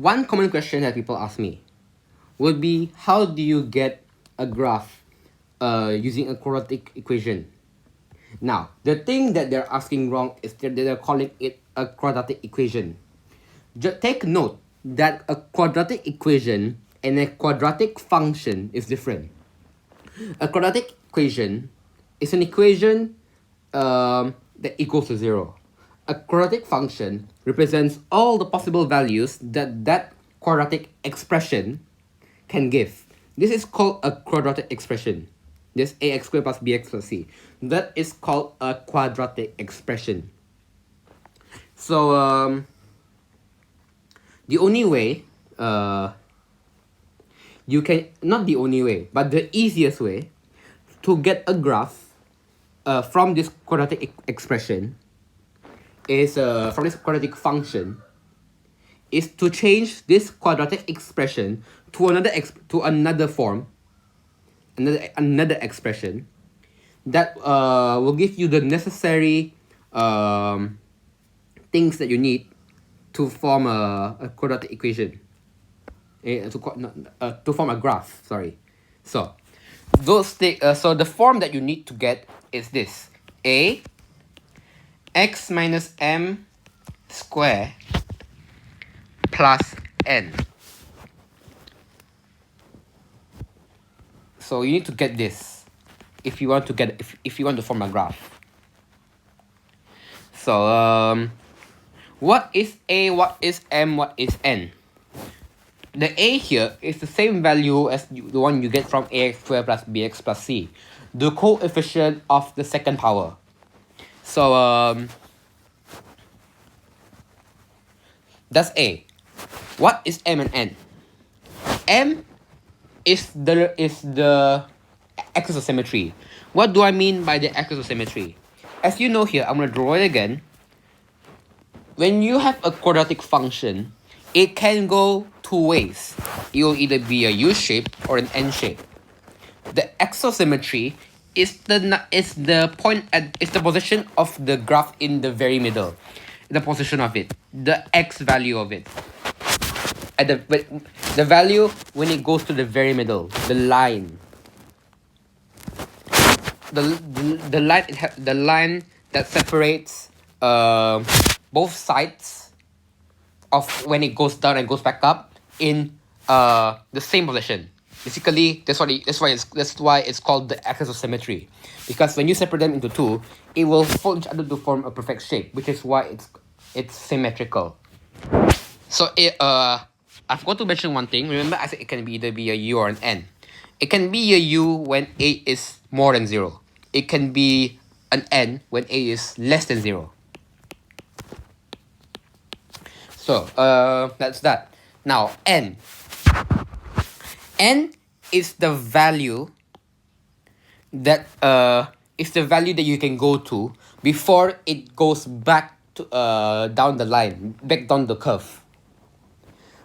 one common question that people ask me would be, how do you get a graph using a quadratic equation? Now, the thing that they're asking wrong is that they're calling it a quadratic equation. Just take note that a quadratic equation and a quadratic function is different. A quadratic equation is an equation that equals to 0. A quadratic function represents all the possible values that quadratic expression can give. This is called a quadratic expression. This ax squared plus bx plus c. That is called a quadratic expression. So the only way you can, not the only way, but the easiest way to get a graph from this quadratic expression is from this quadratic function is to change this quadratic expression to another form, another expression that will give you the necessary things that you need to form a quadratic equation, to form a graph. Sorry. So so the form that you need to get is this: a x minus m square plus n. So you need to get this if you want to get if you want to form a graph. So what is a, what is m, what is n? The a here is the same value as the one you get from ax squared plus bx plus c, the coefficient of the second power. So that's a. What is m and n? M is the axis of symmetry. What do I mean by the axis of symmetry? As you know here, I'm gonna draw it again. When you have a quadratic function, it can go two ways. It will either be a U shape or an N shape. The axis of symmetry is the position of the graph in the very middle, the position of it, the x value of it, at the value when it goes to the very middle, the line, the line that separates both sides of when it goes down and goes back up in the same position. Basically, that's why it's called the axis of symmetry, because when you separate them into two, it will fold each other to form a perfect shape, which is why it's symmetrical. So I forgot to mention one thing. Remember, I said it can either be a U or an N. It can be a U when a is more than 0. It can be an N when a is less than 0. So that's that. Now n. N is the value that you can go to before it goes back to down the line, back down the curve.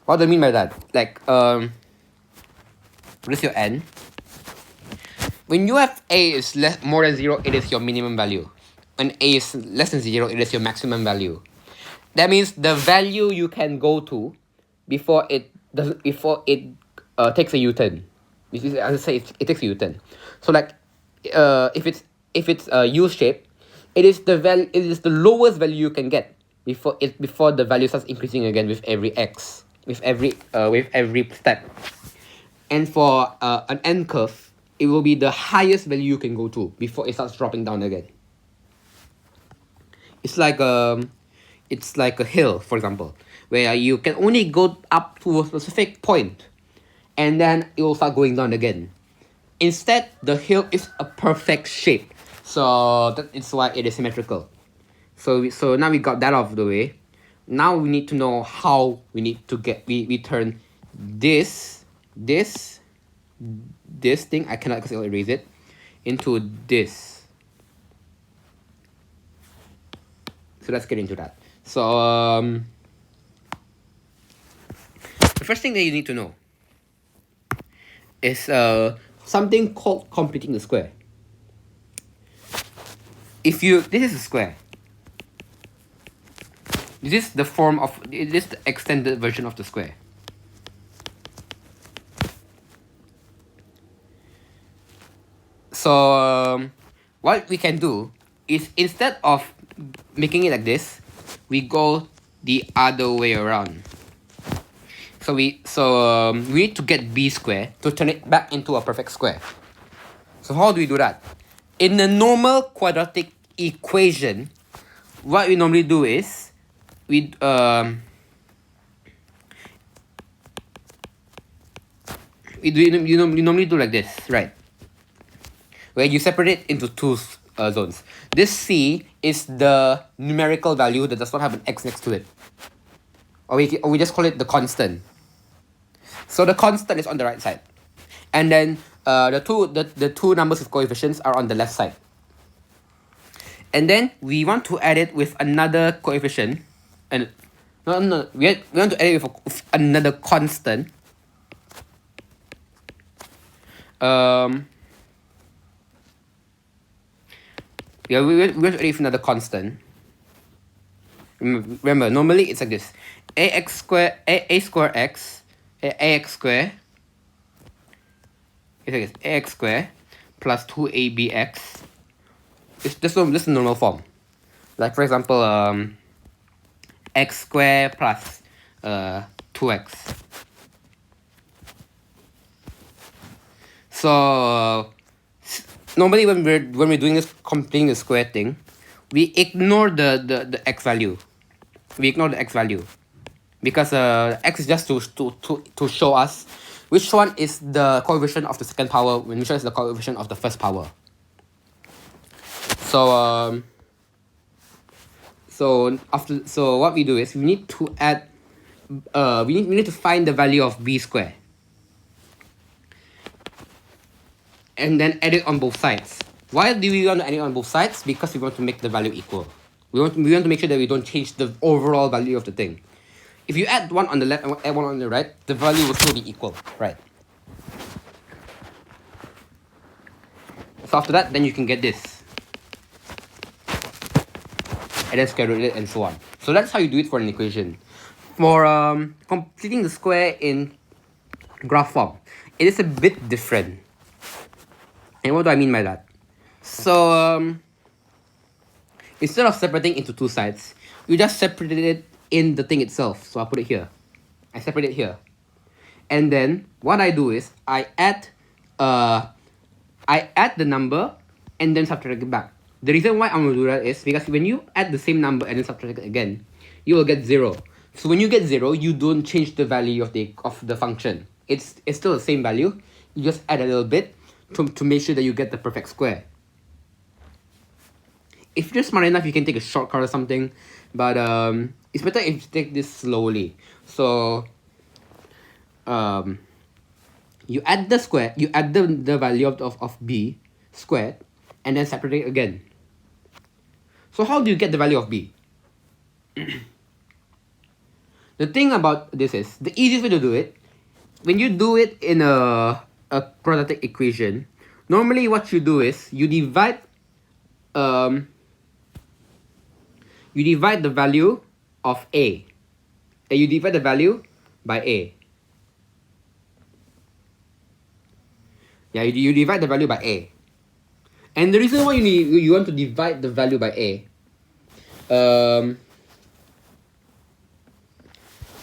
What do I mean by that? Like what is your n? When you have a is more than 0, it is your minimum value. When a is less than 0, it is your maximum value. That means the value you can go to before it takes a U-turn. As I say, it takes a U-turn. So like if it's a U shape, it is the lowest value you can get before the value starts increasing again with every x, with every step. And for an N curve, it will be the highest value you can go to before it starts dropping down again. It's like a hill, for example, where you can only go up to a specific point, and then it will start going down again. Instead, the hill is a perfect shape, so that is why it is symmetrical. So now we got that out of the way. Now we need to know how we need to get we turn this thing, I cannot because I'll erase it, into this. So let's get into that. So the first thing that you need to know is something called completing the square. This is a square. This is the extended version of the square. So what we can do is, instead of making it like this, we go the other way around. So we need to get b squared to turn it back into a perfect square. So how do we do that? In a normal quadratic equation, what we normally do is we normally do like this, right? Where you separate it into two zones. This c is the numerical value that does not have an x next to it, or we just call it the constant. So the constant is on the right side, and then the two numbers with coefficients are on the left side. And then we want to add it with another coefficient, and we want to add it with another constant. Yeah, we want to add it with another constant. Remember, normally it's like this: ax square, a square x, ax square. It's like this: ax square plus 2abx. It's just this normal form. Like for example, x square plus 2x. So normally when we're doing this, completing the square thing, we ignore the x value. We ignore the x value because x is just to show us which one is the coefficient of the second power, which one is the coefficient of the first power. So so what we do is we need to add we need to find the value of b squared and then add it on both sides. Why do we want to add it on both sides? Because we want to make the value equal. We want to make sure that we don't change the overall value of the thing. If you add one on the left and add one on the right, the value will still be equal, right? So after that, then you can get this. And then square root it and so on. So that's how you do it for an equation. For completing the square in graph form, it is a bit different. And what do I mean by that? So instead of separating into two sides, you just separate it in the thing itself. So I'll put it here. I separate it here. And then what I do is I add the number and then subtract it back. The reason why I'm going to do that is because when you add the same number and then subtract it again, you will get 0. So when you get 0, you don't change the value of the function. It's still the same value. You just add a little bit to make sure that you get the perfect square. If you're smart enough, you can take a shortcut or something, but it's better if you take this slowly. So you add the square, you add the value of b squared, and then separate it again. So how do you get the value of b? The thing about this is, the easiest way to do it, when you do it in a quadratic equation, normally what you do is you divide the value of a, and you divide the value by a. Yeah, you divide the value by a. And the reason why you want to divide the value by a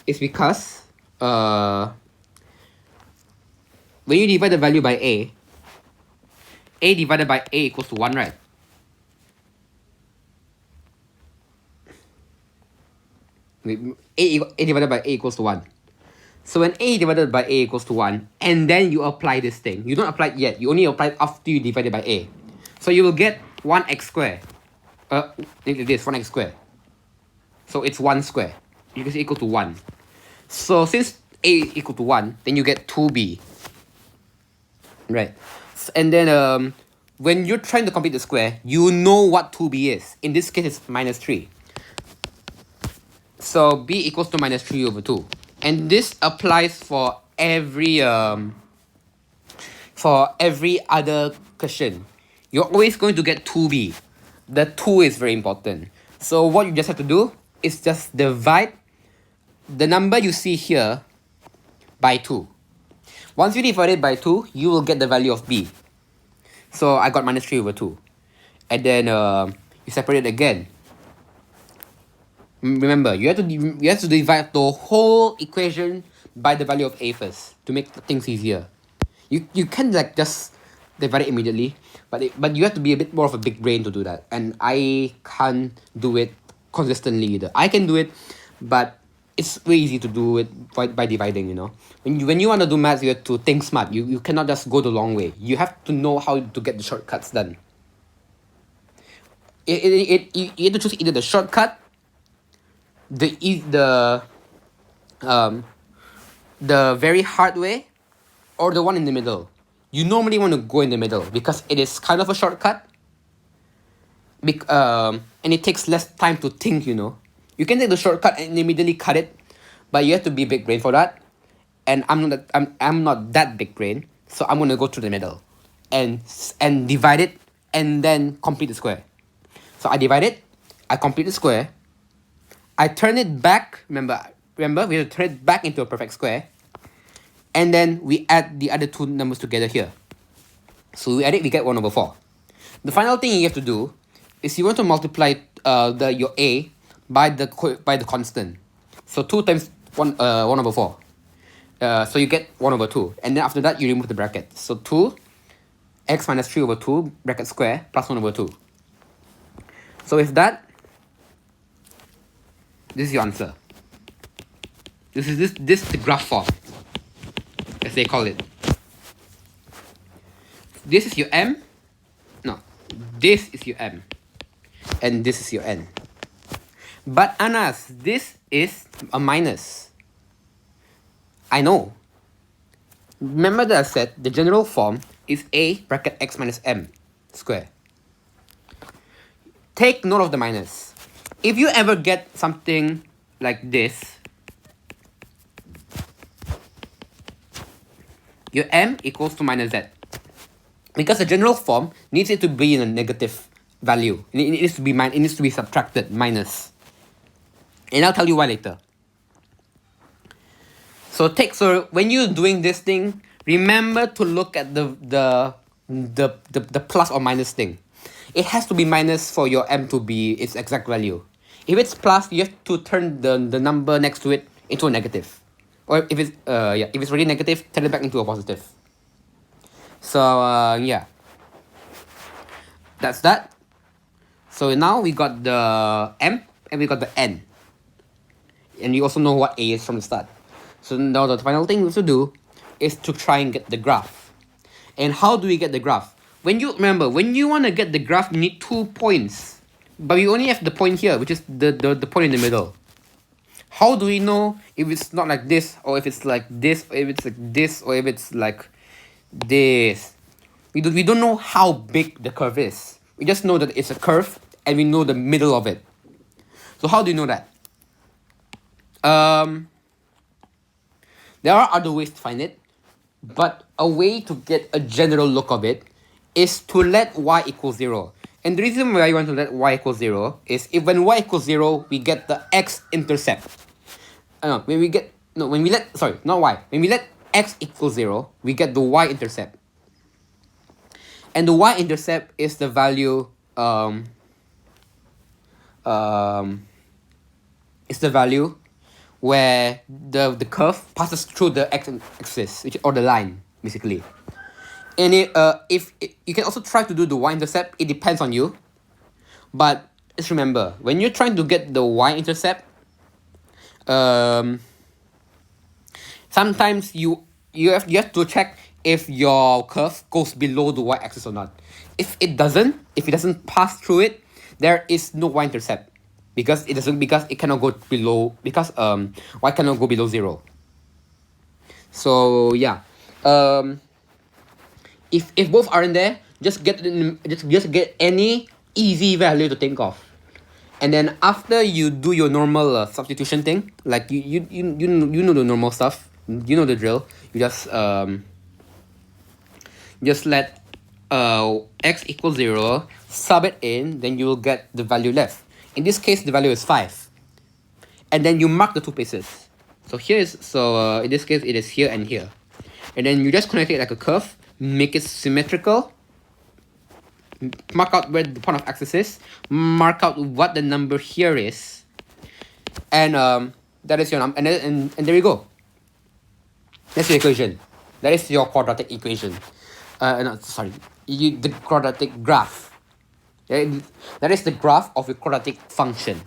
is because when you divide the value by a divided by a equals to 1, right? A divided by a equals to 1. So when a divided by a equals to 1, and then you apply this thing, you don't apply it yet, you only apply it after you divide it by a. So you will get 1x squared. This 1x squared. So it's 1 square. You can say equal to 1. So since a is equal to 1, then you get 2b. Right. And then when you're trying to complete the square, you know what 2b is. In this case, it's minus 3. So b equals to minus 3 over 2. And this applies for every other question. You're always going to get 2b. The 2 is very important. So what you just have to do is just divide the number you see here by 2. Once you divide it by 2, you will get the value of b. So I got minus 3 over 2. And then you separate it again. Remember, you have to divide the whole equation by the value of a first to make things easier. You can like just divide it immediately, but you have to be a bit more of a big brain to do that. And I can't do it consistently either. I can do it, but it's very easy to do it by dividing, you know. When you want to do maths, you have to think smart. You cannot just go the long way. You have to know how to get the shortcuts done. You have to choose either the shortcut, the very hard way, or the one in the middle. You normally want to go in the middle because it is kind of a shortcut. And it takes less time to think, you know. You can take the shortcut and immediately cut it, but you have to be big brain for that. And I'm not that big brain, so I'm gonna go through the middle, and divide it, and then complete the square. So I divide it, I complete the square, I turn it back. Remember, we have to turn it back into a perfect square, and then we add the other two numbers together here. So we add it, we get 1 over 4. The final thing you have to do is you want to multiply your a by the constant. So 2 times 1 over 4. So you get 1 over 2, and then after that you remove the bracket. So 2 x minus 3 over 2 bracket square plus 1 over 2. So with that, this is your answer. This is the graph form, as they call it. This is your m. No, this is your m, and this is your n. But Anas, this is a minus. I know. Remember that I said the general form is a bracket x minus m square. Take note of the minus. If you ever get something like this, your m equals to minus z. Because the general form needs it to be in a negative value. It needs to be subtracted, minus. And I'll tell you why later. So when you're doing this thing, remember to look at the plus or minus thing. It has to be minus for your m to be its exact value. If it's plus, you have to turn the number next to it into a negative. Or if it's really negative, turn it back into a positive. So yeah, that's that. So now we got the m and we got the n, and you also know what a is from the start. So now the final thing we have to do is to try and get the graph. And how do we get the graph? When you want to get the graph, you need 2 points, but we only have the point here, which is the point in the middle. How do we know if it's not like this, or if it's like this, or if it's like this, or if it's like this? We don't know how big the curve is. We just know that it's a curve, and we know the middle of it. So how do you know that? There are other ways to find it, but a way to get a general look of it is to let y equal 0. And the reason why you want to let y equal 0 is if when y equals 0, we get the x-intercept. When we let x equal 0, we get the y-intercept. And the y-intercept is the value, where the curve passes through the x-axis, or the line, basically. And if you can also try to do the y-intercept, it depends on you. But just remember, when you're trying to get the y-intercept, sometimes you have to check if your curve goes below the y-axis or not. If it doesn't pass through it, there is no y-intercept. Because it cannot go below, because y cannot go below 0. So yeah, if both aren't there, just get any easy value to think of, and then after you do your normal substitution thing, like you know the normal stuff, you know the drill. You just let x equals 0, sub it in, then you will get the value left. In this case, the value is 5. And then you mark the 2 places. So in this case, it is here and here. And then you just connect it like a curve, make it symmetrical, mark out where the point of axis is, mark out what the number here is, and that is your number, and there you go. That's your equation. That is your quadratic equation. No, sorry, the quadratic graph. That is the graph of a quadratic function.